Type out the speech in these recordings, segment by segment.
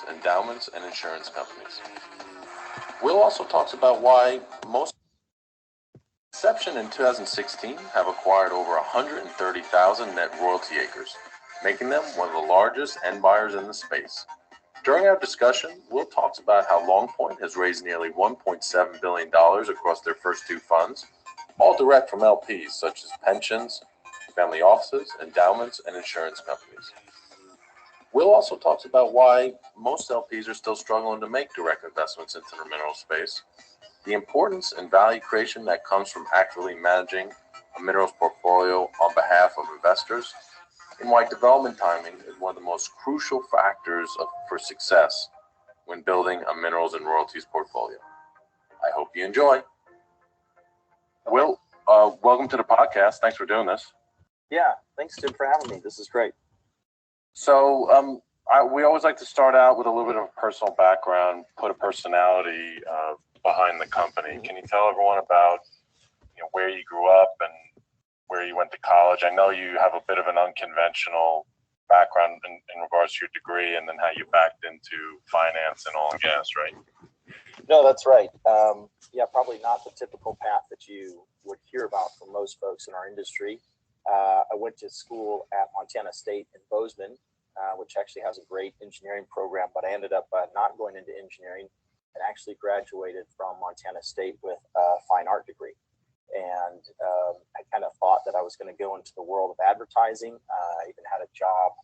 endowments, and insurance companies. Will also talks about why most Inception in 2016 have acquired over 130,000 net royalty acres, making them one of the largest end buyers in the space. During our discussion, Will talks about how Longpoint has raised nearly $1.7 billion across their first two funds, all direct from LPs such as pensions, family offices, endowments, and insurance companies. Will also talks about why most LPs are still struggling to make direct investments into the mineral space, the importance and value creation that comes from actively managing a minerals portfolio on behalf of investors, and why development timing is one of the most crucial factors for success when building a minerals and royalties portfolio. I hope you enjoy. Will, welcome to the podcast. Thanks for doing this. Yeah, thanks, Tim, for having me. This is great. So we always like to start out with a little bit of a personal background, put a personality behind the company. Can you tell everyone about where you grew up and where you went to college? I know you have a bit of an unconventional background in regards to your degree, and then how you backed into finance and oil and gas, right? No, that's right. Yeah, probably not the typical path that you would hear about from most folks in our industry. I went to school at Montana State in Bozeman, which actually has a great engineering program, but I ended up not going into engineering and actually graduated from Montana State with a fine art degree. And I kind of thought that I was going to go into the world of advertising. I even had a job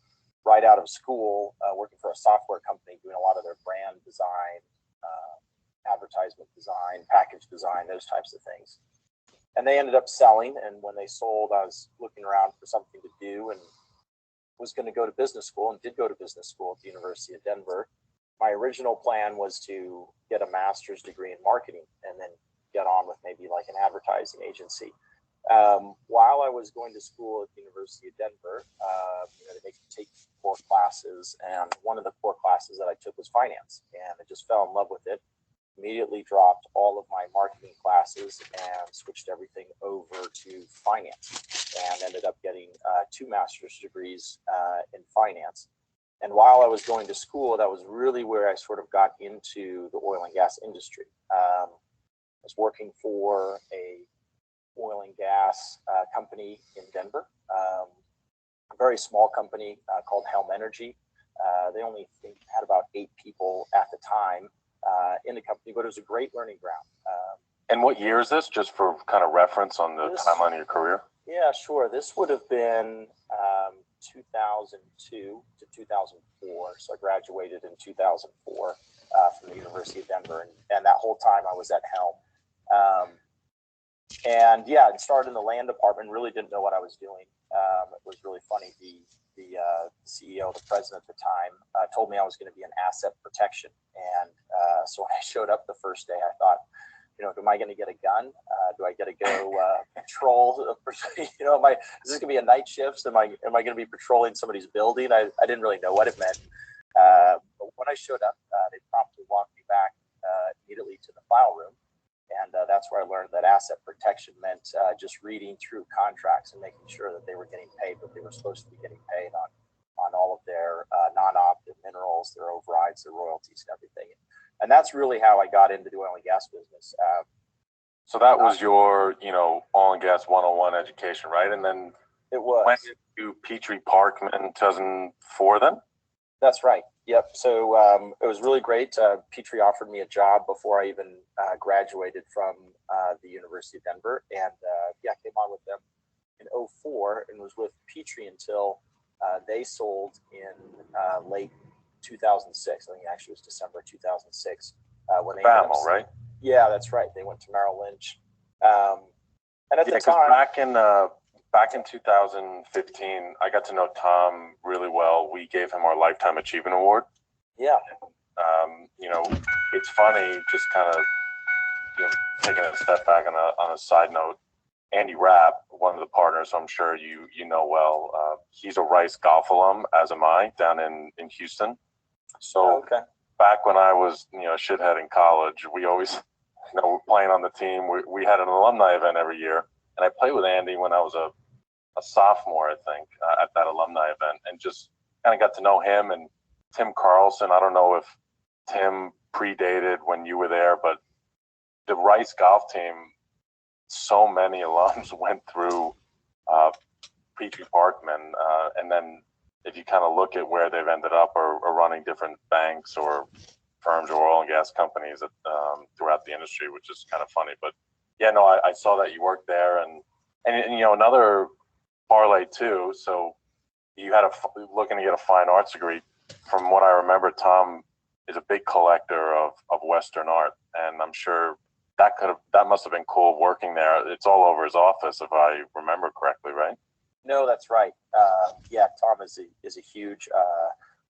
right out of school working for a software company doing a lot of their brand design, advertisement design, package design, those types of things. And they ended up selling. And when they sold, I was looking around for something to do and was going to go to business school, and did go to business school at the University of Denver. My original plan was to get a master's degree in marketing and then get on with maybe like an advertising agency. While I was going to school at the University of Denver, they make you take core classes, and one of the core classes that I took was finance, and I just fell in love with it. Immediately dropped all of my marketing classes and switched everything over to finance, and ended up getting 2 master's degrees in finance. And while I was going to school, that was really where I sort of got into the oil and gas industry. I was working for a oil and gas company in Denver, a very small company called Helm Energy. They only had about 8 people at the time in the company, but it was a great learning ground. And what year is this, just for kind of reference on the timeline of your career? Yeah, sure. This would have been 2002 to 2004. So I graduated in 2004 from the University of Denver, and that whole time I was at Helm. And yeah, I started in the land department. Really didn't know what I was doing. It was really funny. The CEO, the president at the time, told me I was going to be in asset protection. And so when I showed up the first day, I thought, am I going to get a gun? Do I get to go patrol? Is this going to be a night shift? Am I going to be patrolling somebody's building? I didn't really know what it meant. But when I showed up, they promptly walked me back immediately to the file room. And that's where I learned that asset protection meant just reading through contracts and making sure that they were getting paid what they were supposed to be getting paid on all of their non-operative minerals, their overrides, their royalties, and everything. And that's really how I got into the oil and gas business. So that was your, oil and gas 101 education, right? And then it was. Went to Petrie Park in 2004 then? That's right. Yep. So it was really great. Petrie offered me a job before I even graduated from the University of Denver. And I came on with them in 2004 and was with Petrie until they sold in late 2006. I think actually it was December 2006 when they Bamel, right? Yeah, that's right. They went to Merrill Lynch. And at the time, back in 2015, I got to know Tom really well. We gave him our Lifetime Achievement Award. Yeah. It's funny, just kind of taking a step back on a side note. Andy Rapp, one of the partners, I'm sure you know well. He's a Rice golf alum, as am I, down in Houston. So back when I was a shithead in college, we always we're playing on the team. We had an alumni event every year, and I played with Andy when I was a sophomore, I think, at that alumni event, and just kind of got to know him. And Tim Carlson. I don't know if Tim predated when you were there, but the Rice golf team, so many alums went through Petrie Parkman, and then if you kind of look at where they've ended up or running different banks or firms or oil and gas companies throughout the industry, which is kind of funny. But yeah, no, I saw that you worked there, and you know, another parlay too. So you had looking to get a fine arts degree. From what I remember, Tom is a big collector of Western art, and I'm sure that must have been cool working there. It's all over his office, if I remember correctly, right? No, that's right. Yeah, Tom is a huge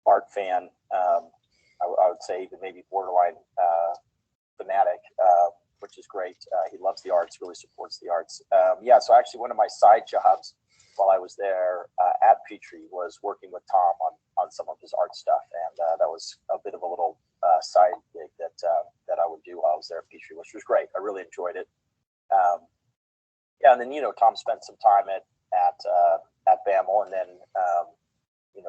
art fan. I would say even maybe borderline fanatic, which is great. He loves the arts, really supports the arts. Yeah, so actually one of my side jobs while I was there at Petrie was working with Tom on some of his art stuff, and that was a bit of a little side gig that I would do while I was there at Petrie, which was great. I really enjoyed it. Yeah, and then Tom spent some time at BAML, and then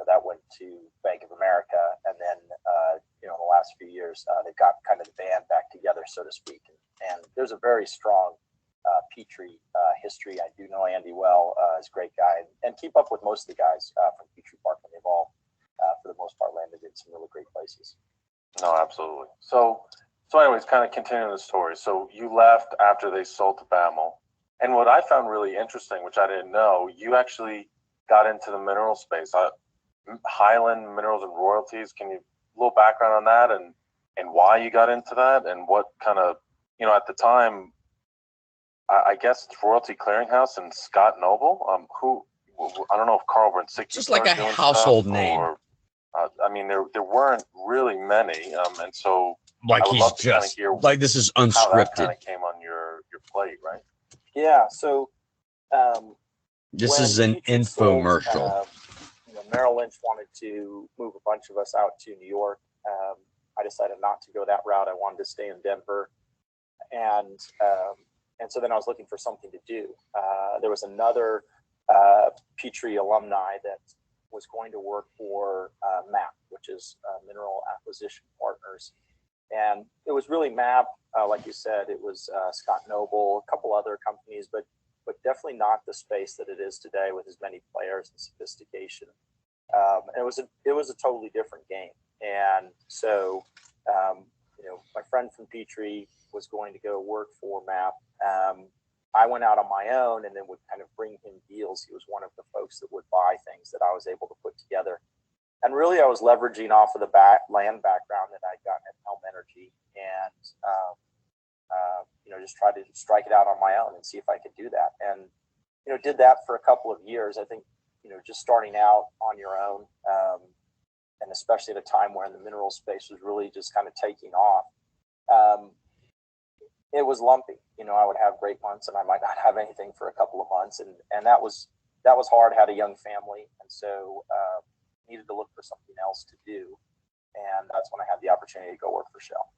that went to Bank of America, and then in the last few years they've got kind of the band back together, so to speak, and there's a very strong Petrie history. I do know Andy well. He's a great guy, and keep up with most of the guys from Petrie Park, and they've all for the most part landed in some really great places. No, absolutely. So anyways, kind of continuing the story. So you left after they sold to BAML. And what I found really interesting, which I didn't know, you actually got into the mineral space. Highland Minerals and Royalties. Can you a little background on that and why you got into that and what kind of, at the time, I guess it's Royalty Clearinghouse and Scott Noble. Who I don't know if Carl Brunsicky just like a household name. Or, I mean, there weren't really many, and so like I would love to kind of hear like this is unscripted. How that kind of came on your plate, right? Yeah. So this is an infomercial. Merrill Lynch wanted to move a bunch of us out to New York. I decided not to go that route. I wanted to stay in Denver, and so then I was looking for something to do. There was another Petrie alumni that was going to work for MAP, which is Mineral Acquisition Partners, and it was really MAP, like you said. It was Scott Noble, a couple other companies, but definitely not the space that it is today with as many players and sophistication. And it was a totally different game. And so, my friend from Petrie was going to go work for MAP. I went out on my own and then would kind of bring him deals. He was one of the folks that would buy things that I was able to put together. And really, I was leveraging off of the land background that I'd gotten at Helm Energy, and just tried to strike it out on my own and see if I could do that. And did that for a couple of years. I think just starting out on your own, and especially at a time when the mineral space was really just kind of taking off. It was lumpy. I would have great months and I might not have anything for a couple of months, and that was hard. I had a young family, and so needed to look for something else to do, and that's when I had the opportunity to go work for Shell.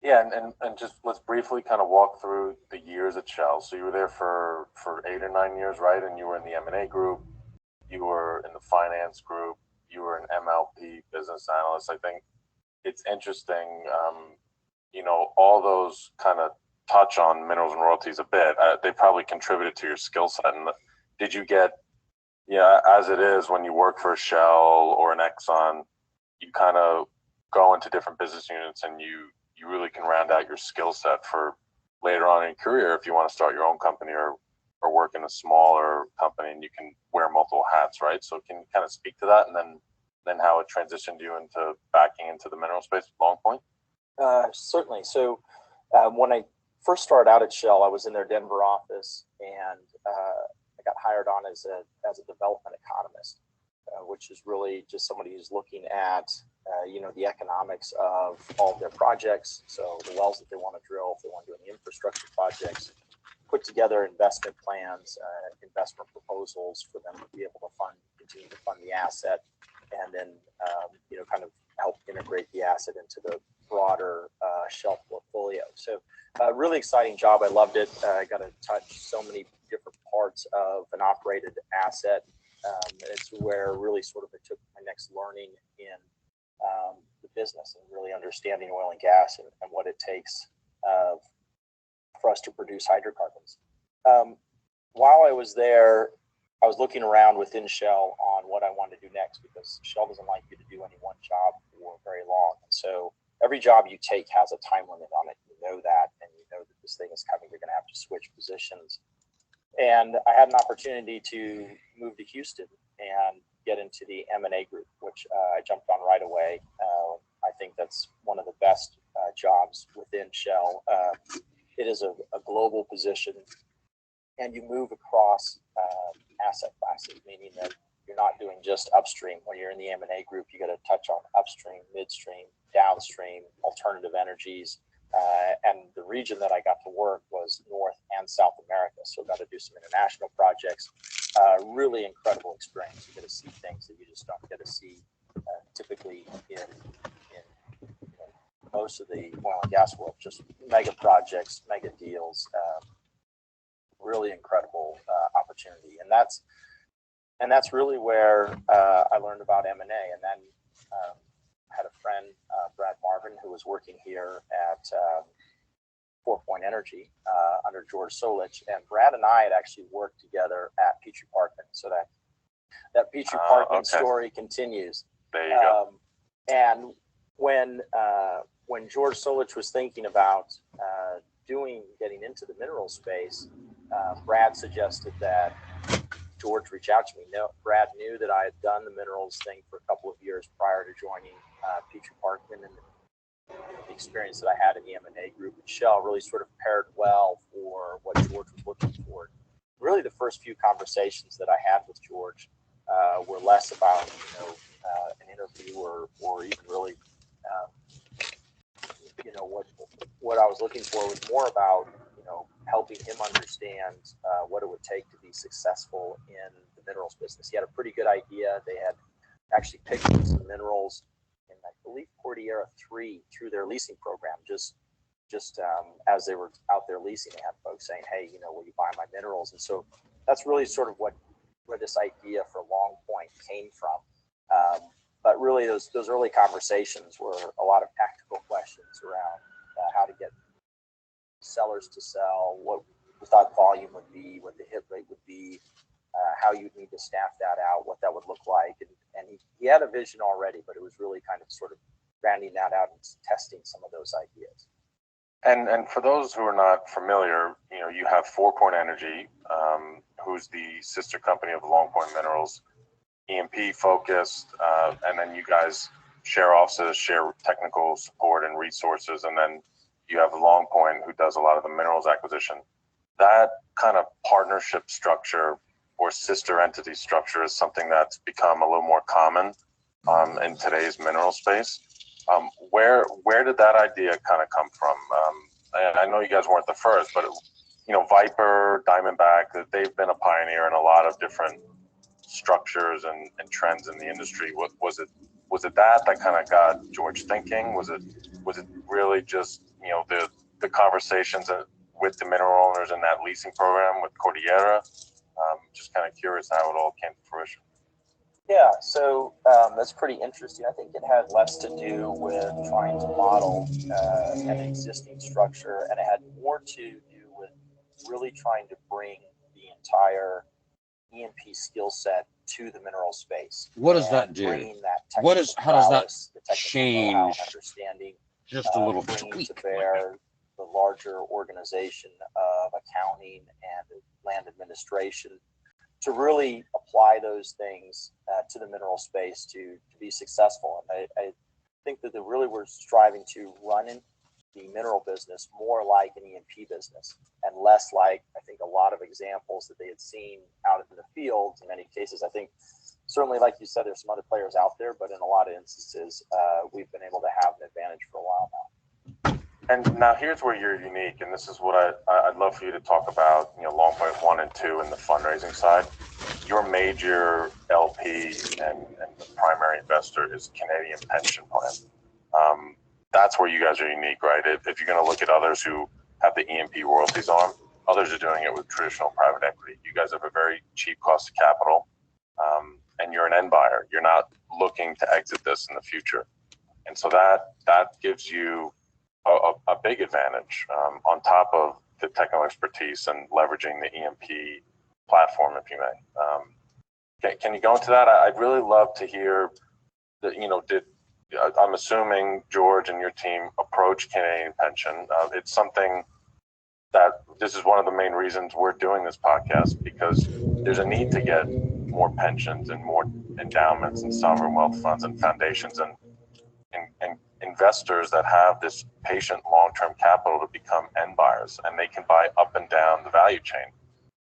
Yeah, and just let's briefly kind of walk through the years at Shell. So you were there for 8 or 9 years, right? And you were in the M&A group, you were in the finance group, you were an MLP business analyst. I think it's interesting, all those kind of touch on minerals and royalties a bit. They probably contributed to your skill set. And did you get, as it is when you work for a Shell or an Exxon, you kind of go into different business units and you really can round out your skill set for later on in your career if you want to start your own company or work in a smaller company, and you can wear multiple hats, right? So can you kind of speak to that, and then how it transitioned you into backing into the mineral space with Long Point? Certainly. So when I first started out at Shell, I was in their Denver office, and I got hired on as a development economist, which is really just somebody who's looking at the economics of all of their projects. So the wells that they want to drill, if they want to do any infrastructure projects, put together investment plans, investment proposals for them to be able to continue to fund the asset, and then kind of help integrate the asset into the broader Shell portfolio. So really exciting job. I loved it. I got to touch so many different parts of an operated asset. It's where really sort of I took my next learning in the business and really understanding oil and gas and what it takes for us to produce hydrocarbons. While I was there, I was looking around within Shell on what I wanted to do next, because Shell doesn't like you to do any one job for very long. And so every job you take has a time limit on it. You know that, and you know that this thing is coming. You're going to have to switch positions. And I had an opportunity to move to Houston and get into the M&A group, which I jumped on right away. I think that's one of the best jobs within Shell. It is a global position, and you move across asset classes, meaning that you're not doing just upstream. When you're in the M&A group, you got to touch on upstream, midstream, downstream, alternative energies. And the region that I got to work was North and South America. So got to do some international projects. Really incredible experience. You get to see things that you just don't get to see typically in most of the oil and gas world. Just mega projects, mega deals. Really incredible opportunity. And that's really where I learned about M&A. And then I had a friend, Brad Marvin, who was working here at 4 Point Energy under George Solich. And Brad and I had actually worked together at Petrie Parkman. So that Petrie Parkman story continues. There you go. And when George Solich was thinking about getting into the mineral space, Brad suggested that George reach out to me. Brad knew that I had done the minerals thing for a couple of years prior to joining Petrie Parkman, and the experience that I had in the M&A group at Shell really sort of paired well for what George was looking for. Really, the first few conversations that I had with George were less about an interview or even really what I was looking for was more about helping him understand what it would take to be successful in the minerals business. He had a pretty good idea. They had actually picked up some minerals in, I believe, Cordillera 3 through their leasing program. Just as they were out there leasing, they had folks saying, "Hey, will you buy my minerals?" And so that's really sort of where this idea for Long Point came from. But really, those early conversations were a lot of tactical questions around how to get sellers to sell, what we thought volume would be, what the hit rate would be, how you'd need to staff that out, what that would look like. And he had a vision already, but it was really kind of sort of rounding that out and testing some of those ideas. And for those who are not familiar, you have 4 Point Energy, who's the sister company of Long Point Minerals, E&P focused, and then you guys share offices, share technical support and resources, and then you have Long Point, who does a lot of the minerals acquisition. That kind of partnership structure or sister entity structure is something that's become a little more common in today's mineral space. Where did that idea kind of come from? I know you guys weren't the first, but Viper, Diamondback, they've been a pioneer in a lot of different structures and trends in the industry. Was it that kind of got George thinking? Was it really just the conversations with the mineral owners in that leasing program with Cordillera? Just kind of curious how it all came to fruition. Yeah, so that's pretty interesting. I think it had less to do with trying to model an existing structure, and it had more to do with really trying to bring the entire E&P skill set to the mineral space. What does that do? How does that change? Understanding, just a little bringing tweak to bear the larger organization of accounting and land administration to really apply those things to the mineral space to be successful. And I think that really we're striving to run in the mineral business more like an E&P business and less like, I think, a lot of examples that they had seen out in the field. In many cases, I think certainly, like you said, there's some other players out there, but in a lot of instances, we've been able to have an advantage for a while now. And now here's where you're unique, and this is what I'd love for you to talk about, Long Point 1 and 2 and the fundraising side. Your major LP and the primary investor is Canadian Pension Plan. That's where you guys are unique, right? If you're going to look at others who have the E&P royalties on, others are doing it with traditional private equity. You guys have a very cheap cost of capital, and you're an end buyer. You're not looking to exit this in the future. And so that gives you a big advantage on top of the technical expertise and leveraging the EMP platform, if you may. Can you go into that? I'd really love to hear that, I'm assuming George and your team approach Canadian Pension. It's something that this is one of the main reasons we're doing this podcast, because there's a need to get more pensions and more endowments and sovereign wealth funds and foundations and investors that have this patient long-term capital to become end buyers, and they can buy up and down the value chain.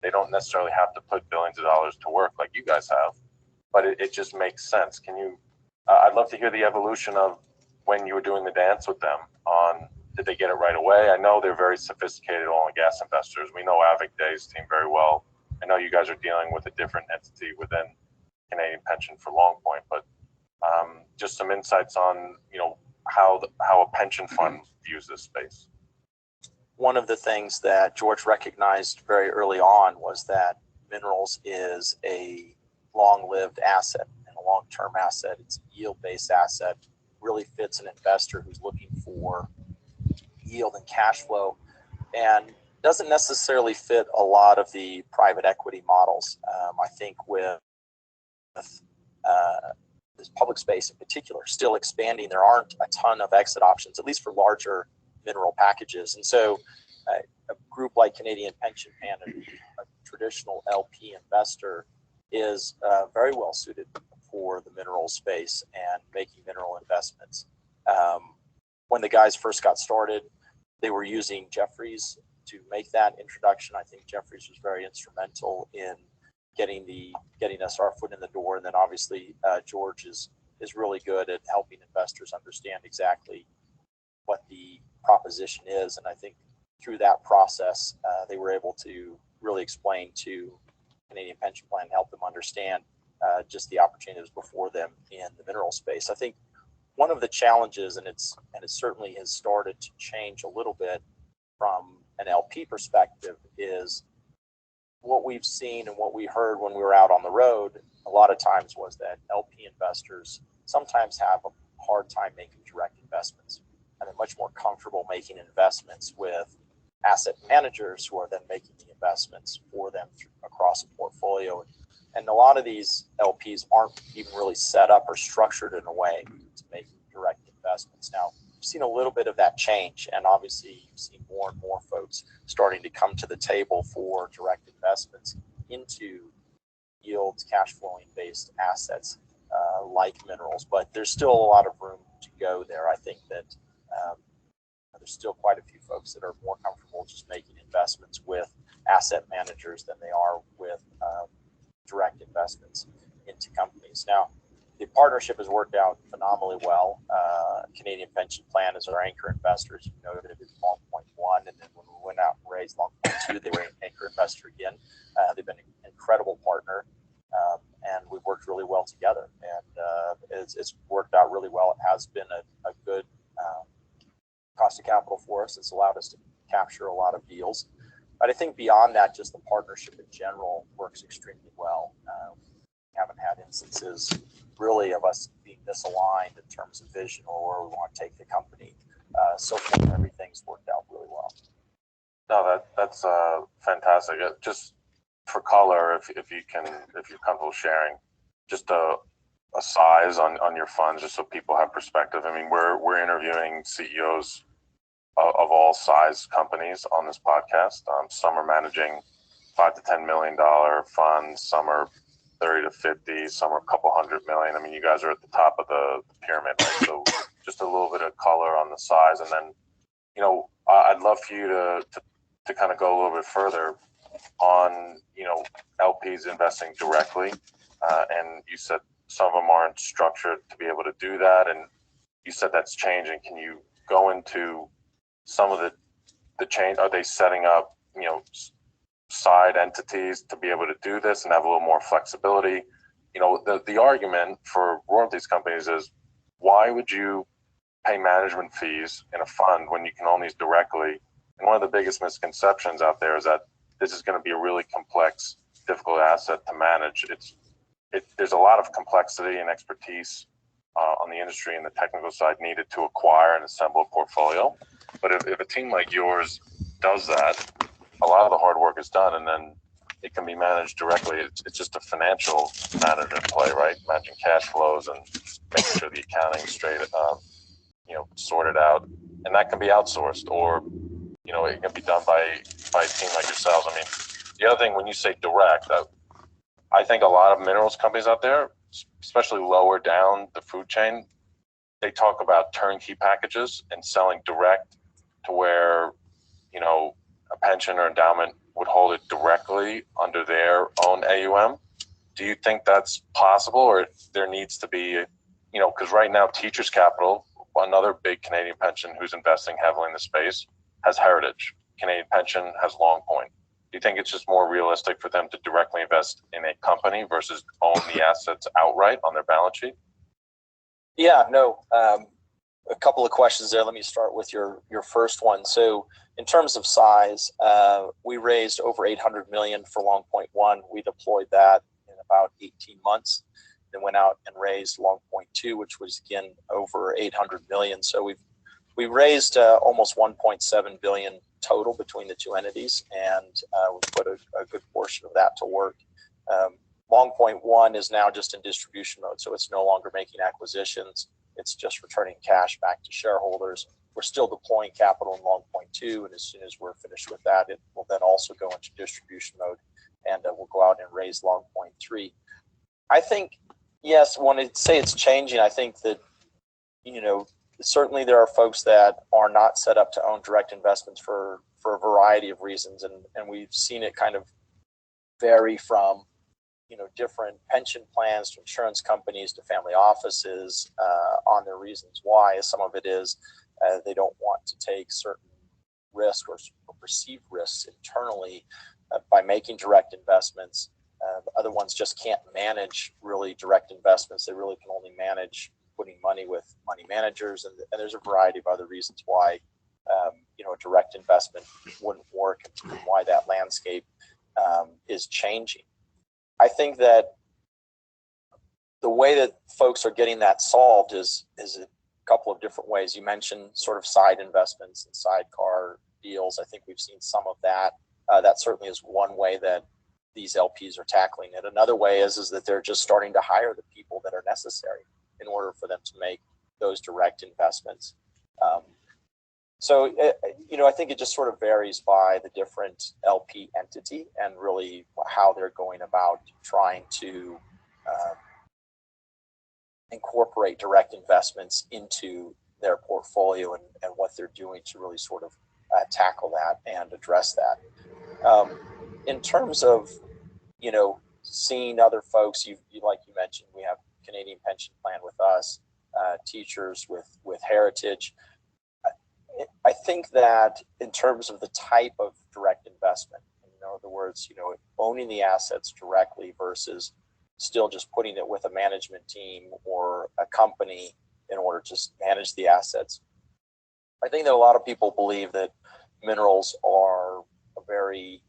They don't necessarily have to put billions of dollars to work like you guys have, but it just makes sense. Can you, I'd love to hear the evolution of when you were doing the dance with them on, did they get it right away? I know they're very sophisticated oil and gas investors. We know Avik Day's team very well. I know you guys are dealing with a different entity within Canadian Pension for Long Point, but just some insights on, how a pension fund views this space. One of the things that George recognized very early on was that minerals is a long-lived asset and a long-term asset. It's a yield-based asset, really fits an investor who's looking for yield and cash flow, and doesn't necessarily fit a lot of the private equity models. I think with this public space in particular still expanding, there aren't a ton of exit options, at least for larger mineral packages. And so a group like Canadian Pension Plan, a traditional LP investor, is very well suited for the mineral space and making mineral investments. When the guys first got started, they were using Jefferies to make that introduction. I think Jefferies was very instrumental in getting us our foot in the door. And then obviously George is really good at helping investors understand exactly what the proposition is. And I think through that process, they were able to really explain to Canadian Pension Plan, help them understand just the opportunities before them in the mineral space. I think one of the challenges, and it certainly has started to change a little bit from an LP perspective, is what we've seen and what we heard when we were out on the road a lot of times was that LP investors sometimes have a hard time making direct investments, and they're much more comfortable making investments with asset managers who are then making the investments for them across a portfolio. And a lot of these LPs aren't even really set up or structured in a way to make direct investments. Now, we've seen a little bit of that change, and obviously you've seen more and more folks starting to come to the table for direct investments into yields, cash flowing based assets like minerals. But there's still a lot of room to go there. I think that there's still quite a few folks that are more comfortable just making investments with asset managers than they are with direct investments into companies. Now, the partnership has worked out phenomenally well. Canadian Pension Plan is our anchor investor, as you noted, is Long Point 1. And then when we went out and raised Long Point 2, they were an anchor investor again. They've been an incredible partner, and we've worked really well together. And it's worked out really well. It has been a good cost of capital for us. It's allowed us to capture a lot of deals. But I think beyond that, just the partnership in general works extremely well. We haven't had instances really of us being misaligned in terms of vision or where we want to take the company. So far, everything's worked out really well. No, that's fantastic. Just for color, if you're comfortable sharing, just a size on your funds, just so people have perspective. I mean, we're interviewing CEOs of all size companies on this podcast. Some are managing $5 to $10 million funds. Some are 30 to 50. Some are a couple $100 million. I mean, you guys are at the top of the pyramid, right? So just a little bit of color on the size, and then I'd love for you to kind of go a little bit further on LPs investing directly, and you said some of them aren't structured to be able to do that, and you said that's changing. Can you go into some of the change? Are they setting up side entities to be able to do this and have a little more flexibility? The argument for royalties companies is, why would you pay management fees in a fund when you can own these directly? And one of the biggest misconceptions out there is that this is going to be a really complex, difficult asset to manage. There's a lot of complexity and expertise on the industry and the technical side needed to acquire and assemble a portfolio. But if a team like yours does that, a lot of the hard work is done, and then it can be managed directly. It's just a financial management play, right? Managing cash flows and making sure the accounting is straight, sorted out, and that can be outsourced, or it can be done by a team like yourselves. I mean, the other thing when you say direct, I think a lot of minerals companies out there, especially lower down the food chain, they talk about turnkey packages and selling direct to where a pension or endowment would hold it directly under their own AUM. Do you think that's possible, or there needs to be, because right now Teachers Capital, another big Canadian pension who's investing heavily in the space, has Heritage. Canadian Pension has Long Point. Do you think it's just more realistic for them to directly invest in a company versus own the assets outright on their balance sheet? Yeah, no. A couple of questions there. Let me start with your first one. So in terms of size, we raised over 800 million for Long Point 1. We deployed that in about 18 months. Then went out and raised Long Point 2, which was again over 800 million. So we raised almost 1.7 billion total between the two entities, and we put a good portion of that to work. Long Point 1 is now just in distribution mode, so it's no longer making acquisitions. It's just returning cash back to shareholders. We're still deploying capital in Long Point 2, and as soon as we're finished with that, it will then also go into distribution mode, and we'll go out and raise Long Point 3. I think, yes, when I say it's changing, I think that, certainly there are folks that are not set up to own direct investments for a variety of reasons, and we've seen it kind of vary from different pension plans to insurance companies to family offices on their reasons why. Some of it is they don't want to take certain risk or perceived risks internally by making direct investments. Other ones just can't manage really direct investments. They really can only manage putting money with money managers, and there's a variety of other reasons why a direct investment wouldn't work, and why that landscape is changing. I think that the way that folks are getting that solved is a couple of different ways. You mentioned sort of side investments and sidecar deals. I think we've seen some of that. That certainly is one way that these LPs are tackling it. Another way is that they're just starting to hire the people that are necessary in order for them to make those direct investments. So I think it just sort of varies by the different LP entity and really how they're going about trying to incorporate direct investments into their portfolio, and what they're doing to really sort of tackle that and address that. In terms of seeing other folks, you like you mentioned, we have Canadian Pension Plan with us, Teachers with Heritage. I think that in terms of the type of direct investment, in other words, owning the assets directly versus still just putting it with a management team or a company in order to manage the assets. I think that a lot of people believe that minerals are a very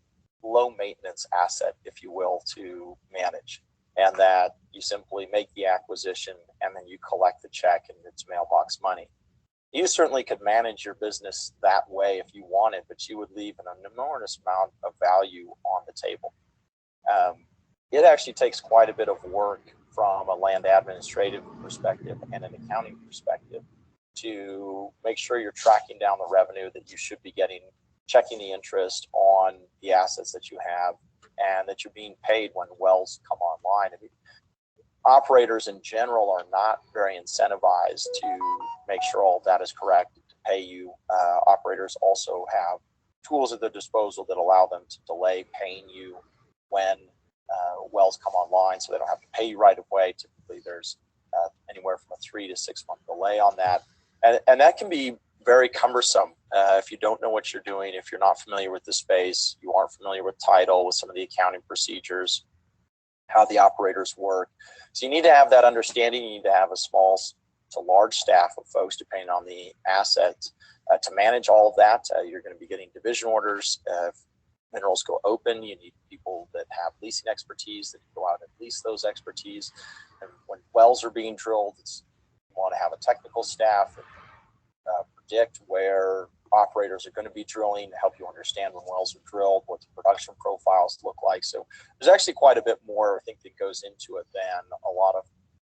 low maintenance asset, if you will, to manage, and that you simply make the acquisition and then you collect the check and it's mailbox money. You certainly could manage your business that way if you wanted, but you would leave an enormous amount of value on the table. It actually takes quite a bit of work from a land administrative perspective and an accounting perspective to make sure you're tracking down the revenue that you should be getting, checking the interest on the assets that you have, and that you're being paid when wells come online. I mean, operators in general are not very incentivized to make sure all of that is correct, to pay you. Operators also have tools at their disposal that allow them to delay paying you when wells come online, so they don't have to pay you right away. Typically there's anywhere from a 3 to 6 month delay on that, and that can be very cumbersome if you don't know what you're doing, if you're not familiar with the space, you aren't familiar with title, with some of the accounting procedures, how the operators work. So you need to have that understanding. You need to have a small to large staff of folks, depending on the asset, to manage all of that. You're going to be getting division orders. If minerals go open, you need people that have leasing expertise that can go out and lease those expertise. And when wells are being drilled, it's want to have a technical staff and predict where operators are going to be drilling, help you understand when wells are drilled, what the production profiles look like. So there's actually quite a bit more, I think, that goes into it than a lot of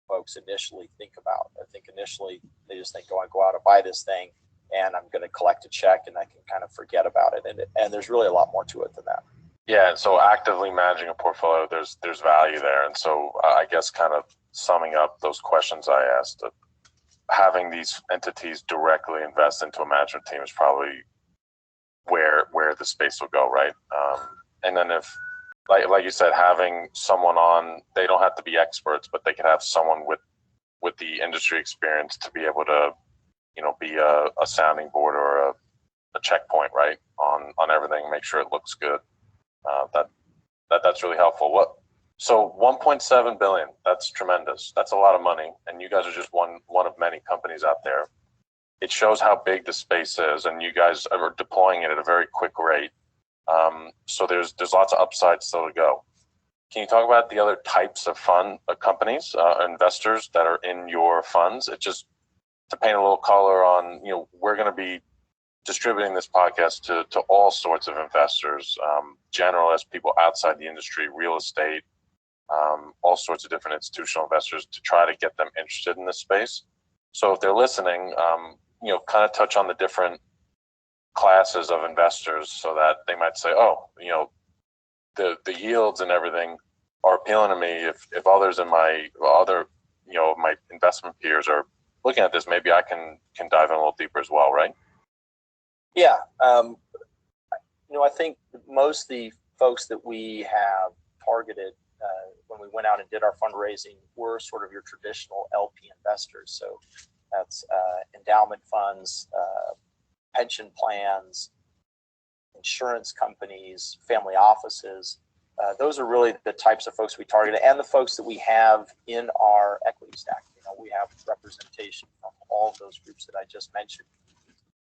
folks initially think about. I think initially they just think, oh, I go out and buy this thing and I'm going to collect a check and I can kind of forget about it. And there's really a lot more to it than that. Yeah, so actively managing a portfolio, there's value there. And so I guess kind of summing up those questions I asked, having these entities directly invest into a management team is probably where the space will go, right? And then if, like you said, having someone on, they don't have to be experts, but they could have someone with the industry experience to be able to, be a sounding board or a checkpoint, right, on everything, make sure it looks good. That's really helpful. So 1.7 billion, that's tremendous. That's a lot of money. And you guys are just one of many companies out there. It shows how big the space is, and you guys are deploying it at a very quick rate. So there's lots of upsides still to go. Can you talk about the other types of fund companies, investors that are in your funds? It just to paint a little color on, we're going to be distributing this podcast to all sorts of investors, generalists, people outside the industry, real estate, all sorts of different institutional investors to try to get them interested in this space. So if they're listening, kind of touch on the different classes of investors so that they might say, oh, the yields and everything are appealing to me. If others in my my investment peers are looking at this, maybe I can dive in a little deeper as well, right? Yeah. I think most of the folks that we have targeted when we went out and did our fundraising were sort of your traditional LP investors. So that's endowment funds, pension plans, insurance companies, family offices. Those are really the types of folks we targeted, and the folks that we have in our equity stack. We have representation from all of those groups that I just mentioned.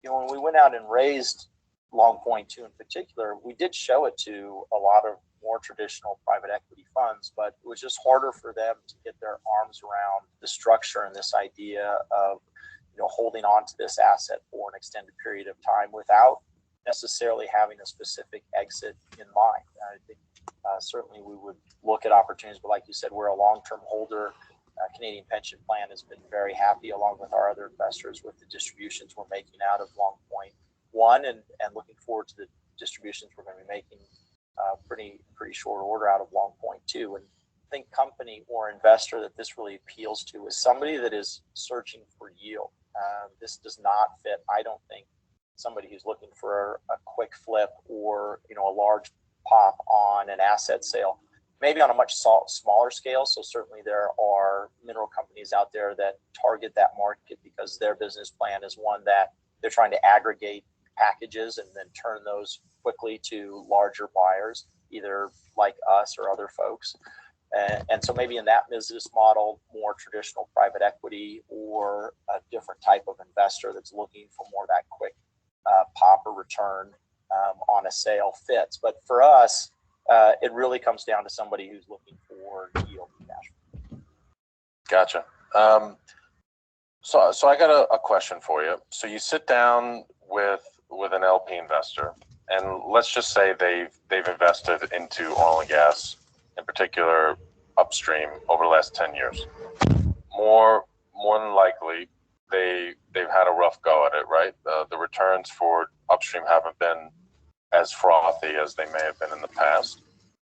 When we went out and raised Long Point 2 in particular, we did show it to a lot of more traditional private equity funds, but it was just harder for them to get their arms around the structure and this idea of holding on to this asset for an extended period of time without necessarily having a specific exit in mind. I think certainly we would look at opportunities, but like you said, we're a long-term holder. Canadian Pension Plan has been very happy, along with our other investors, with the distributions we're making out of Long Point 1, and looking forward to the distributions we're going to be making pretty short order out of Long Point 2. And I think company or investor that this really appeals to is somebody that is searching for yield. This does not fit, I don't think, somebody who's looking for a quick flip or a large pop on an asset sale. Maybe on a much smaller scale. So certainly there are mineral companies out there that target that market because their business plan is one that they're trying to aggregate packages and then turn those quickly to larger buyers, either like us or other folks. And so maybe in that business model, more traditional private equity or a different type of investor that's looking for more of that quick pop or return on a sale fits. But for us, it really comes down to somebody who's looking for yield and cash flow. Gotcha. So I got a question for you. So you sit down with an LP investor, and let's just say they've invested into oil and gas, in particular upstream, over the last 10 years. More than likely, they've had a rough go at it, right? The returns for upstream haven't been as frothy as they may have been in the past.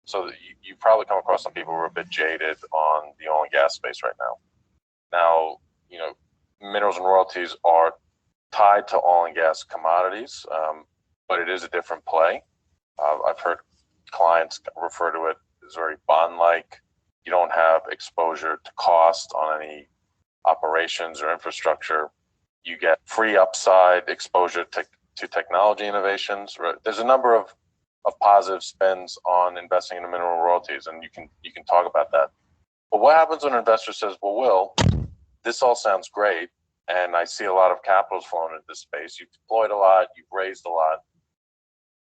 So you probably come across some people who are a bit jaded on the oil and gas space right now. Now, minerals and royalties are tied to oil and gas commodities, but it is a different play. I've heard clients refer to it as very bond-like. You don't have exposure to cost on any operations or infrastructure. You get free upside exposure to technology innovations. Right? There's a number of positive spins on investing in mineral royalties, and you can talk about that. But what happens when an investor says, well, Will, this all sounds great, and I see a lot of capital flowing into this space. You've deployed a lot, you've raised a lot,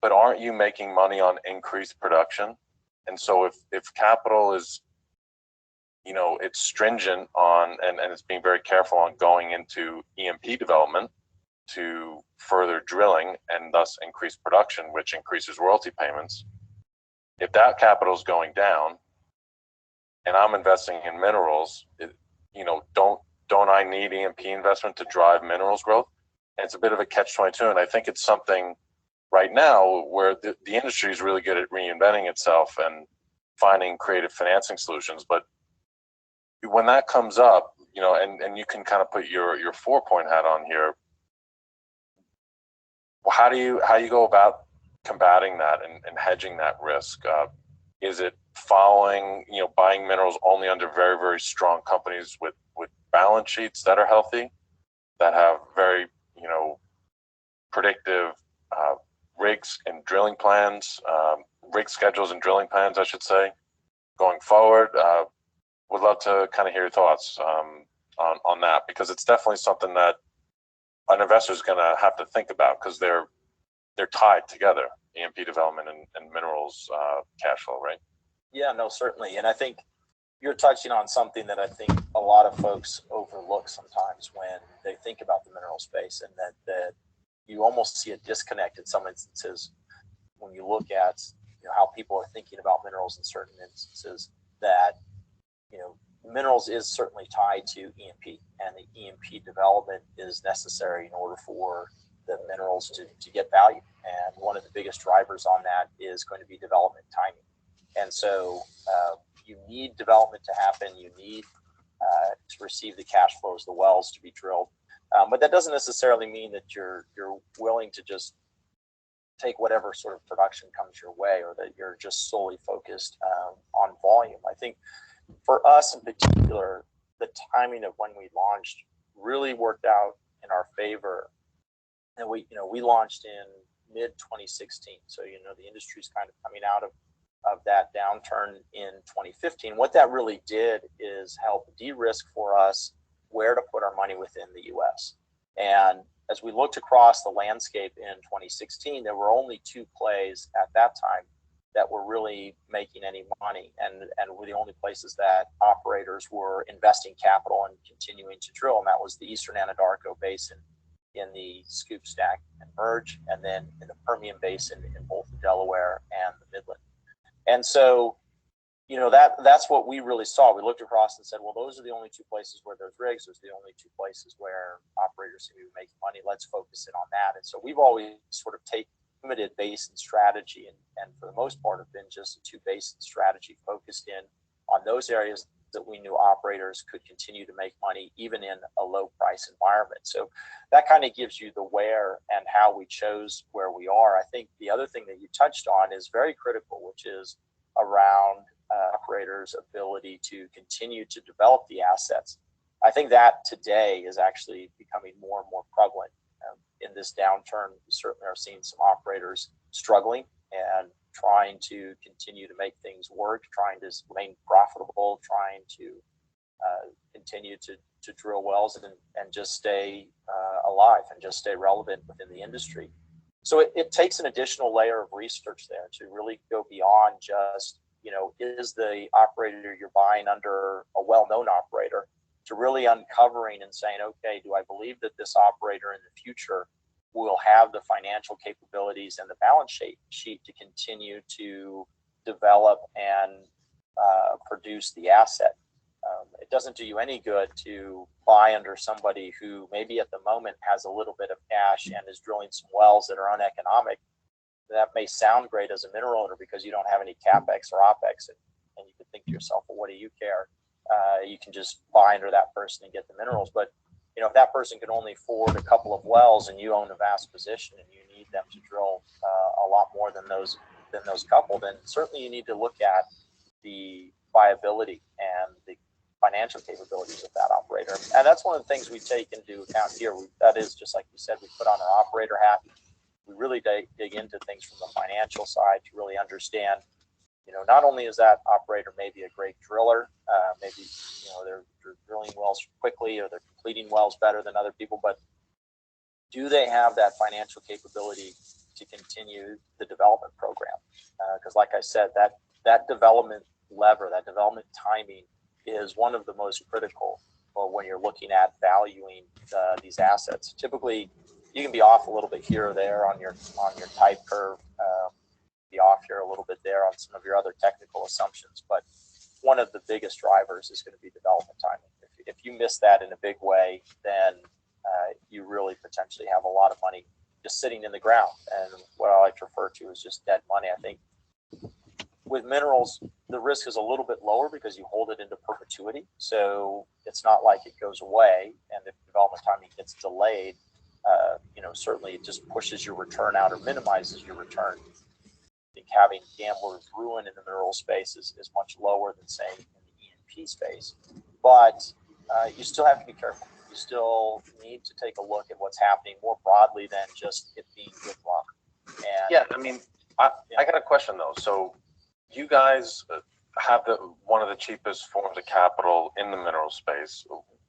but aren't you making money on increased production? And so if capital is, it's stringent on, and it's being very careful on going into E&P development to further drilling and thus increase production, which increases royalty payments. If that capital is going down and I'm investing in minerals, don't I need E&P investment to drive minerals growth? And it's a bit of a catch-22, and I think it's something right now where the industry is really good at reinventing itself and finding creative financing solutions. But when that comes up, and you can kind of put your 4-point hat on here, how do you go about combating that and hedging that risk? Is it following, buying minerals only under very, very strong companies with balance sheets that are healthy, that have very, predictive rigs and drilling plans, rig schedules and drilling plans, I should say, going forward? Would love to kind of hear your thoughts on that, because it's definitely something that an investor is going to have to think about, because they're tied together, E&P development and minerals cash flow, right? Yeah, no, certainly. And I think you're touching on something that I think a lot of folks overlook sometimes when they think about the mineral space, and that you almost see a disconnect in some instances when you look at how people are thinking about minerals in certain instances, that minerals is certainly tied to E&P, and the E&P development is necessary in order for the minerals to get value. And one of the biggest drivers on that is going to be development timing. And so you need development to happen. You need to receive the cash flows, the wells to be drilled. But that doesn't necessarily mean that you're willing to just take whatever sort of production comes your way, or that you're just solely focused on volume. I think for us in particular, the timing of when we launched really worked out in our favor. And we launched in mid 2016. So, the industry's kind of coming out of that downturn in 2015. What that really did is help de-risk for us where to put our money within the US. And as we looked across the landscape in 2016, there were only 2 plays at that time that were really making any money, and were the only places that operators were investing capital and continuing to drill. And that was the Eastern Anadarko Basin in the Scoop, Stack, and Merge, and then in the Permian Basin in both the Delaware and the Midland. And so, that's what we really saw. We looked across and said, well, those are the only 2 places where there's rigs. Those are the only 2 places where operators seem to be making money. Let's focus in on that. And so we've always sort of taken limited basin strategy, and for the most part have been just a 2 basin strategy, focused in on those areas that we knew operators could continue to make money even in a low price environment. So that kind of gives you the where and how we chose where we are. I think the other thing that you touched on is very critical, which is around operators' ability to continue to develop the assets. I think that today is actually becoming more and more prevalent. In this downturn, we certainly are seeing some operators struggling and trying to continue to make things work, trying to remain profitable, trying to continue to drill wells and just stay alive and just stay relevant within the industry. So it takes an additional layer of research there to really go beyond just, is the operator you're buying under a well-known operator, to really uncovering and saying, okay, do I believe that this operator in the future will have the financial capabilities and the balance sheet to continue to develop and produce the asset? It doesn't do you any good to buy under somebody who maybe at the moment has a little bit of cash and is drilling some wells that are uneconomic. That may sound great as a mineral owner because you don't have any CapEx or OpEx, and you can think to yourself, well, what do you care? You can just buy under that person and get the minerals. But if that person can only afford a couple of wells and you own a vast position and you need them to drill a lot more than those couple, then certainly you need to look at the viability and the financial capabilities of that operator. And that's one of the things we take into account here. That is, just like you said, we put on our operator hat. We really dig into things from the financial side to really understand, not only is that operator maybe a great driller, maybe they're drilling wells quickly or they're completing wells better than other people, but do they have that financial capability to continue the development program? Because like I said, that development lever, that development timing is one of the most critical when you're looking at valuing these assets. Typically, you can be off a little bit here or there on your type curve, be off here a little bit there on some of your other technical assumptions, but one of the biggest drivers is going to be development timing. If you miss that in a big way, then you really potentially have a lot of money just sitting in the ground. And what I like to refer to as just dead money. I think with minerals, the risk is a little bit lower because you hold it into perpetuity. So it's not like it goes away. And if development timing gets delayed, certainly it just pushes your return out or minimizes your return. I think having gambler's ruin in the mineral space is much lower than, say, in the E&P space. But you still have to be careful. You still need to take a look at what's happening more broadly than just it being good luck. And I got a question though. So you guys have one of the cheapest forms of capital in the mineral space.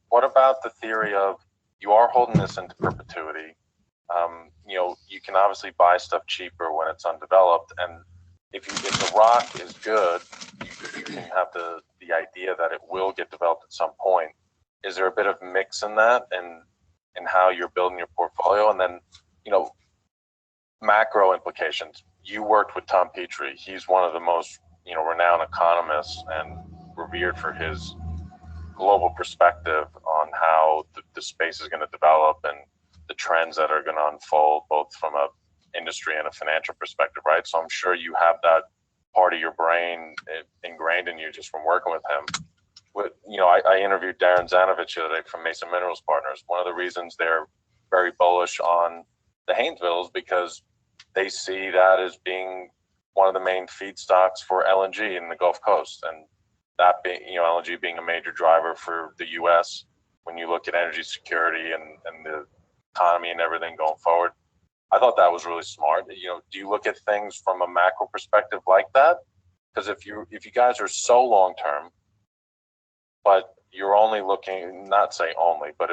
What about the theory of you are holding this into perpetuity? You can obviously buy stuff cheaper when it's undeveloped, and if the rock is good, you can have the idea that it will get developed at some point. Is there a bit of mix in that, and how you're building your portfolio, and then macro implications? You worked with Tom Petrie. He's one of the most renowned economists and revered for his global perspective on how the space is going to develop and the trends that are going to unfold, both from a industry and a financial perspective, right? So I'm sure you have that part of your brain ingrained in you just from working with him. I interviewed Darren Zanovich the other day from Mason Minerals Partners. One of the reasons they're very bullish on the Haynesville is because they see that as being one of the main feedstocks for LNG in the Gulf Coast, and that being, LNG being a major driver for the U.S. when you look at energy security and the economy and everything going forward. I thought that was really smart. Do you look at things from a macro perspective like that? Because if you guys are so long term, but you're only looking, not say only, but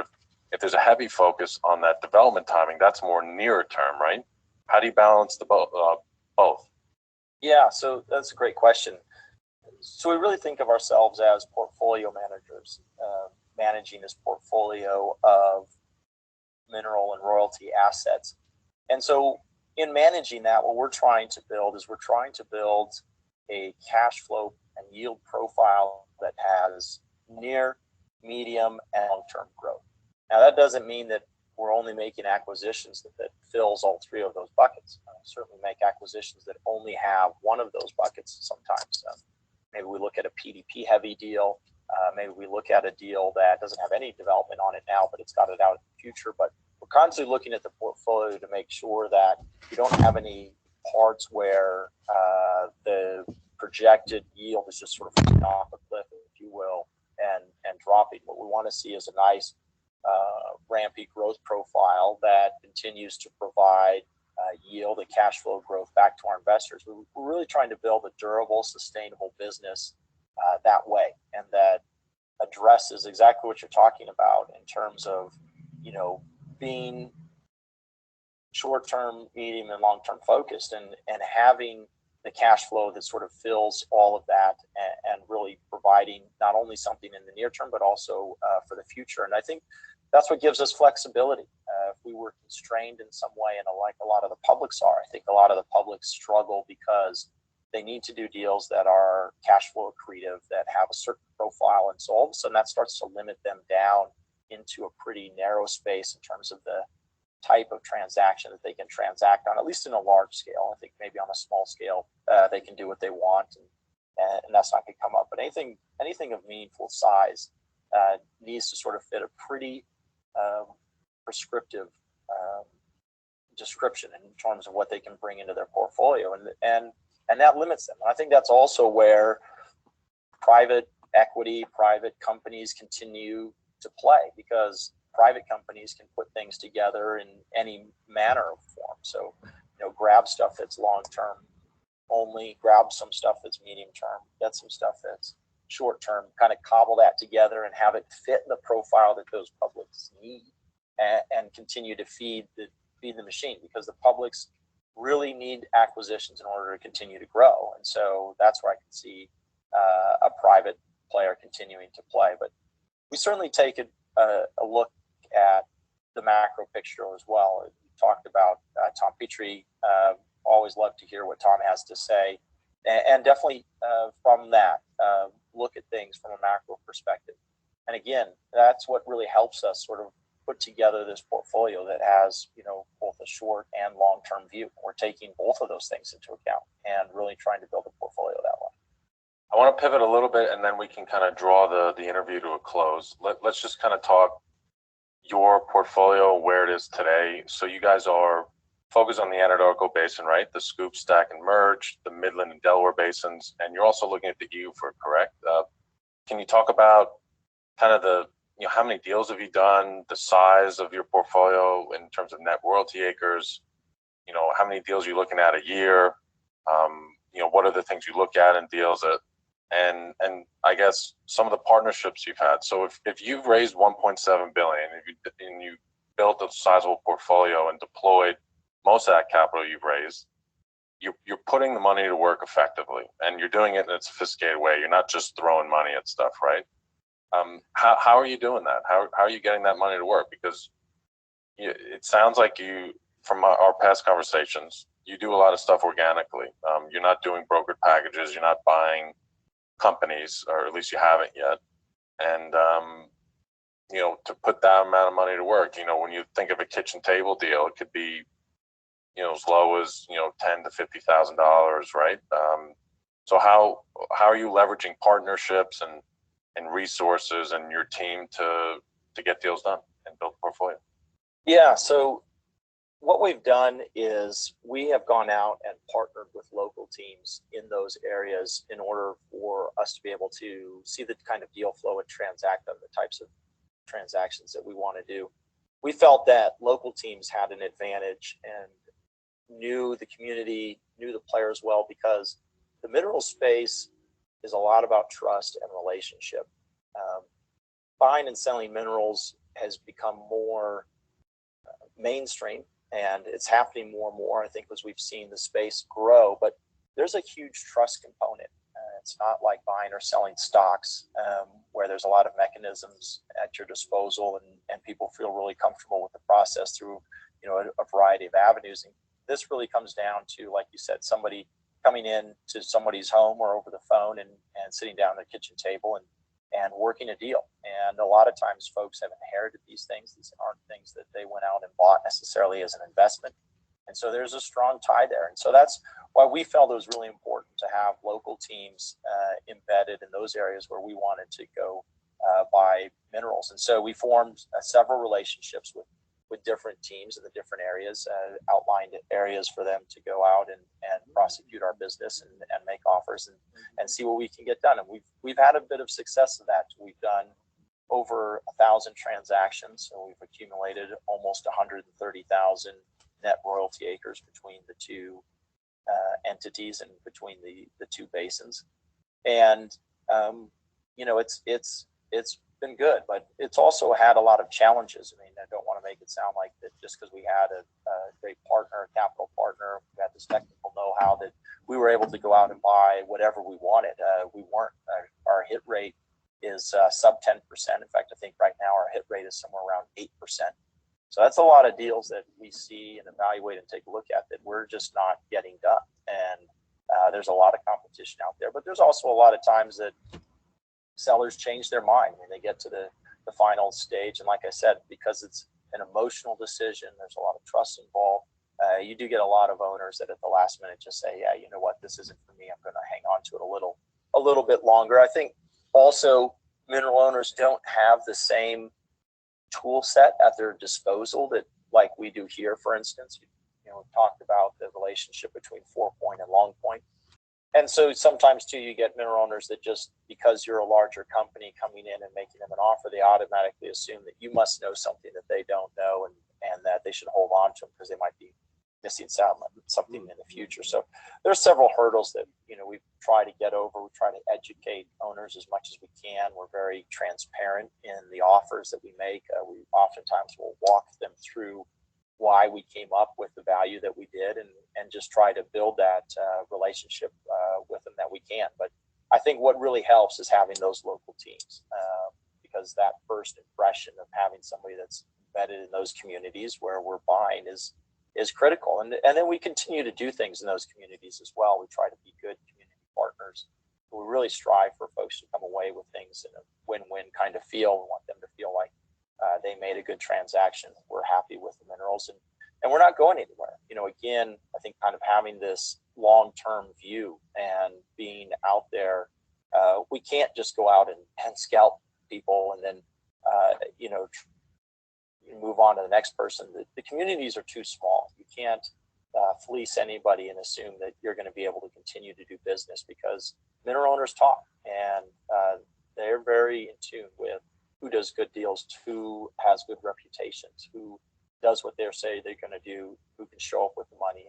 if there's a heavy focus on that development timing, that's more near term, right? How do you balance the both? Yeah, so that's a great question. So we really think of ourselves as portfolio managers, managing this portfolio of mineral and royalty assets. And so in managing that, what we're trying to build a cash flow and yield profile that has near, medium, and long-term growth. Now, that doesn't mean that we're only making acquisitions that fills all three of those buckets. Certainly make acquisitions that only have one of those buckets sometimes. Maybe we look at a PDP heavy deal. Maybe we look at a deal that doesn't have any development on it now, but it's got it out in the future. But we're constantly looking at the portfolio to make sure that you don't have any parts where the projected yield is just sort of falling off a cliff, if you will, and dropping. What we want to see is a nice rampy growth profile that continues to provide yield and cash flow growth back to our investors. We're really trying to build a durable, sustainable business that way, and that addresses exactly what you're talking about in terms of, being short-term, medium, and long-term focused, and having the cash flow that sort of fills all of that, and really providing not only something in the near term, but also for the future. And I think that's what gives us flexibility. If we were constrained in some way, and like a lot of the publics are, I think a lot of the publics struggle because they need to do deals that are cash flow accretive, that have a certain profile. And so all of a sudden that starts to limit them down into a pretty narrow space in terms of the type of transaction that they can transact on, at least in a large scale. I think maybe on a small scale, they can do what they want, and that's not going to come up. But anything of meaningful size needs to sort of fit a pretty prescriptive description in terms of what they can bring into their portfolio, and that limits them. And I think that's also where private equity, private companies continue to play, because private companies can put things together in any manner of form. So, grab stuff that's long-term only, grab some stuff that's medium-term, get some stuff that's short-term, kind of cobble that together and have it fit the profile that those publics need, and continue to feed the machine, because the publics really need acquisitions in order to continue to grow. And so that's where I can see a private player continuing to play. But we certainly take a look at the macro picture as well. We talked about Tom Petrie. Always love to hear what Tom has to say, and definitely from that, look at things from a macro perspective. And again, that's what really helps us sort of put together this portfolio that has, both a short and long-term view. We're taking both of those things into account and really trying to build a portfolio that way. I want to pivot a little bit, and then we can kind of draw the interview to a close. Let's just kind of talk your portfolio, where it is today. So you guys are focused on the Anadarko Basin, right? The Scoop, Stack, and Merge, the Midland and Delaware Basins, and you're also looking at the Eagle Ford, correct? Can you talk about kind of how many deals have you done, the size of your portfolio in terms of net royalty acres, how many deals you're looking at a year, what are the things you look at in deals and I guess some of the partnerships you've had. So if you've raised 1.7 billion and you built a sizable portfolio and deployed most of that capital you've raised, you're putting the money to work effectively, and you're doing it in a sophisticated way. You're not just throwing money at stuff, right? How are you doing that? How are you getting that money to work? Because it sounds like from our past conversations, you do a lot of stuff organically. You're not doing brokered packages. You're not buying companies, or at least you haven't yet. And to put that amount of money to work, when you think of a kitchen table deal, it could be as low as $10,000 to $50,000, right? So how are you leveraging partnerships and resources and your team to get deals done and build a portfolio? Yeah, so what we've done is we have gone out and partnered with local teams in those areas in order for us to be able to see the kind of deal flow and transact on the types of transactions that we want to do. We felt that local teams had an advantage and knew the community, knew the players well, because the mineral space is a lot about trust and relationship. Buying and selling minerals has become more mainstream, and it's happening more and more, I think, as we've seen the space grow. But there's a huge trust component. It's not like buying or selling stocks, where there's a lot of mechanisms at your disposal, and people feel really comfortable with the process through a variety of avenues. And this really comes down to, like you said, somebody coming in to somebody's home or over the phone and sitting down at the kitchen table and working a deal. And a lot of times folks have inherited these things. These aren't things that they went out and bought necessarily as an investment. And so there's a strong tie there. And so that's why we felt it was really important to have local teams embedded in those areas where we wanted to go buy minerals. And so we formed several relationships with different teams in the different areas, outlined areas for them to go out and prosecute our business and make offers and see what we can get done. And we've had a bit of success of that. We've done over 1,000 transactions, so we've accumulated almost 130,000 net royalty acres between the two entities and between the two basins. And it's been good, but it's also had a lot of challenges. I mean, I don't want to make it sound like that just because we had a great partner, a capital partner, we had this technical know-how, that we were able to go out and buy whatever we wanted. We weren't. Our hit rate is sub 10%. In fact, I think right now our hit rate is somewhere around 8%. So that's a lot of deals that we see and evaluate and take a look at that we're just not getting done. And there's a lot of competition out there, but there's also a lot of times that sellers change their mind when they get to the final stage. And like I said, because it's an emotional decision, there's a lot of trust involved. You do get a lot of owners that at the last minute just say, yeah, you know what, this isn't for me. I'm going to hang on to it a little bit longer. I think also mineral owners don't have the same tool set at their disposal that like we do here. For instance, we've talked about the relationship between Four Point and Long Point. And so sometimes too, you get mineral owners that just because you're a larger company coming in and making them an offer, they automatically assume that you must know something that they don't know, and that they should hold on to them because they might be missing something in the future. So there's several hurdles that we try to get over. We try to educate owners as much as we can. We're very transparent in the offers that we make. We oftentimes will walk them through why we came up with the value that we did, and just try to build that relationship with them that we can. But I think what really helps is having those local teams, because that first impression of having somebody that's embedded in those communities where we're buying is critical. And then we continue to do things in those communities as well. We try to be good community partners. We really strive for folks to come away with things in a win-win kind of feel. We want them to feel like they made a good transaction. We're happy with the minerals, and we're not going anywhere. Again, I think kind of having this long-term view and being out there, we can't just go out and scalp people and then move on to the next person. The communities are too small. You can't fleece anybody and assume that you're going to be able to continue to do business, because mineral owners talk, and they're very in tune with who does good deals, who has good reputations, who does what they say they're going to do, who can show up with the money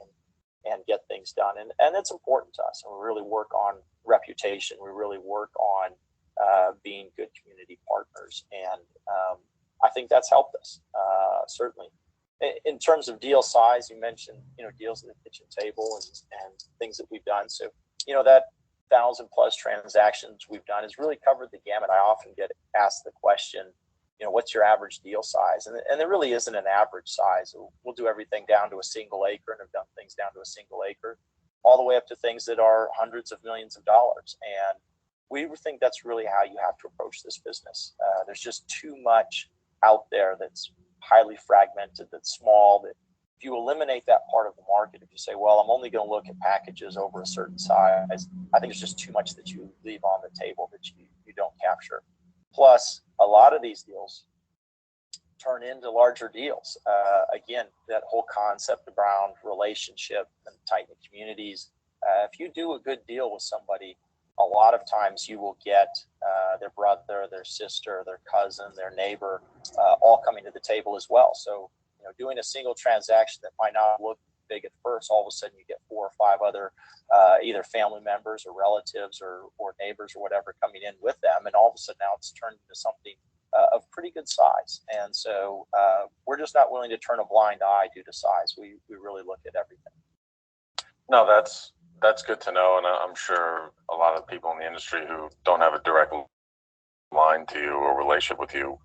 and get things done. And it's important to us. And we really work on reputation. We really work on being good community partners. And I think that's helped us, certainly. In terms of deal size, you mentioned, deals at the kitchen table and things that we've done. So, that 1,000+ transactions we've done has really covered the gamut. I often get asked the question, what's your average deal size? And there really isn't an average size. We'll do everything down to a single acre, and have done things down to a single acre, all the way up to things that are hundreds of millions of dollars. And we think that's really how you have to approach this business. There's just too much out there that's highly fragmented, that's small, that if you eliminate that part of the market, if you say, well, I'm only going to look at packages over a certain size, I think it's just too much that you leave on the table that you don't capture. Plus, a lot of these deals turn into larger deals. Again, that whole concept around relationship and tight-knit communities. If you do a good deal with somebody, a lot of times you will get their brother, their sister, their cousin, their neighbor, all coming to the table as well. So, doing a single transaction that might not look big at first, all of a sudden you get 4 or 5 other either family members or relatives or neighbors or whatever coming in with them, and all of a sudden now it's turned into something of pretty good size. And so we're just not willing to turn a blind eye due to size. We really look at everything. No, that's good to know, and I'm sure a lot of people in the industry who don't have a direct line to you or relationship with you,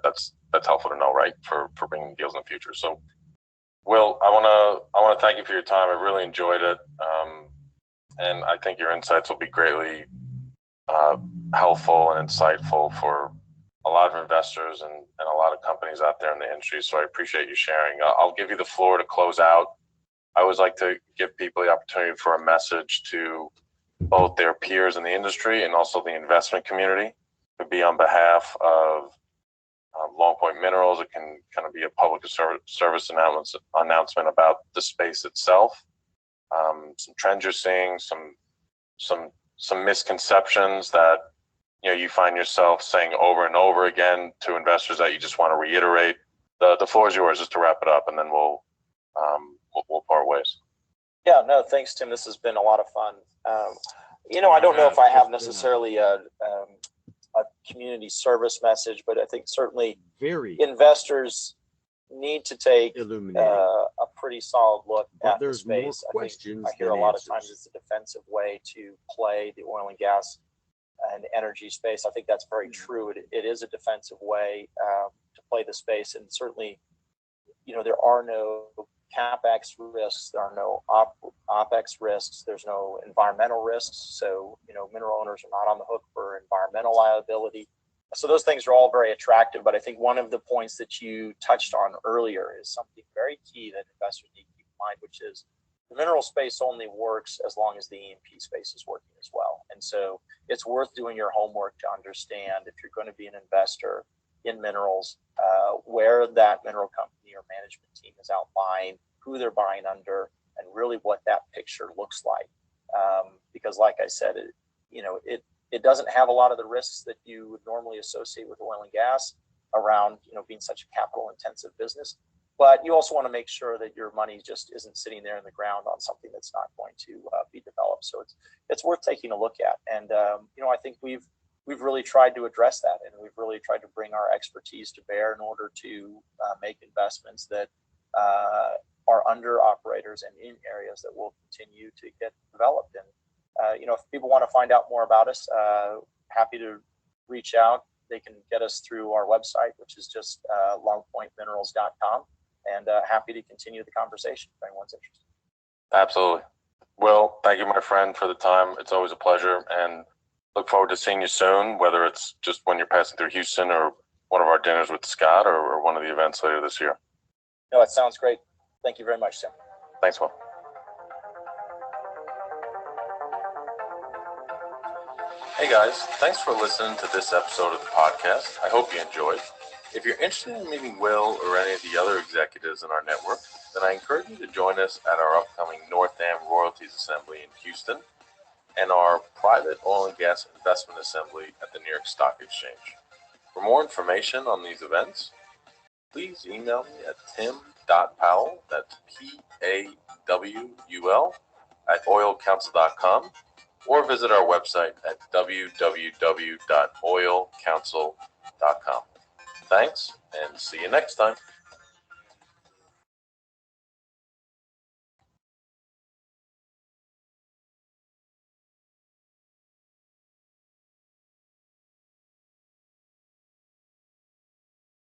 that's helpful to know, right, for bringing deals in the future. So, Will, I want to thank you for your time. I really enjoyed it, and I think your insights will be greatly helpful and insightful for a lot of investors and a lot of companies out there in the industry. So I appreciate you sharing. I'll give you the floor to close out. I always like to give people the opportunity for a message to both their peers in the industry and also the investment community. It could be on behalf of Long Point Minerals. It can kind of be a public service announcement about the space itself. Some trends you're seeing, some misconceptions that you find yourself saying over and over again to investors that you just want to reiterate. The floor is yours, just to wrap it up, and then we'll part ways. Yeah, no, thanks, Tim. This has been a lot of fun. I don't know if I have necessarily a community service message, but I think certainly investors need to take a pretty solid look at the space. I hear a lot of times it's a defensive way to play the oil and gas and energy space. I think that's very true. It is a defensive way to play the space, and certainly, there are no CapEx risks, there are no OpEx risks, there's no environmental risks. So, mineral owners are not on the hook for environmental liability. So those things are all very attractive. But I think one of the points that you touched on earlier is something very key that investors need to keep in mind, which is the mineral space only works as long as the E&P space is working as well. And so it's worth doing your homework to understand, if you're going to be an investor in minerals, where that mineral company or management team is out buying, who they're buying under, and really what that picture looks like. Because like I said, it doesn't have a lot of the risks that you would normally associate with oil and gas around, being such a capital intensive business. But you also want to make sure that your money just isn't sitting there in the ground on something that's not going to be developed. So it's worth taking a look at. And I think we've really tried to address that, and we've really tried to bring our expertise to bear in order to make investments that are under operators and in areas that will continue to get developed. And if people want to find out more about us, happy to reach out. They can get us through our website, which is just longpointminerals.com, and happy to continue the conversation if anyone's interested. Absolutely. Well, thank you, my friend, for the time. It's always a pleasure, and look forward to seeing you soon, whether it's just when you're passing through Houston or one of our dinners with Scott or one of the events later this year. No, it sounds great. Thank you very much, Tim. Thanks, Will. Hey guys, thanks for listening to this episode of the podcast. I hope you enjoyed. If you're interested in meeting Will or any of the other executives in our network, then I encourage you to join us at our upcoming North Am Royalties Assembly in Houston and our private oil and gas investment assembly at the New York Stock Exchange. For more information on these events, please email me at tim.powell, that's PAWUL, at oilcouncil.com, or visit our website at www.oilcouncil.com. Thanks, and see you next time.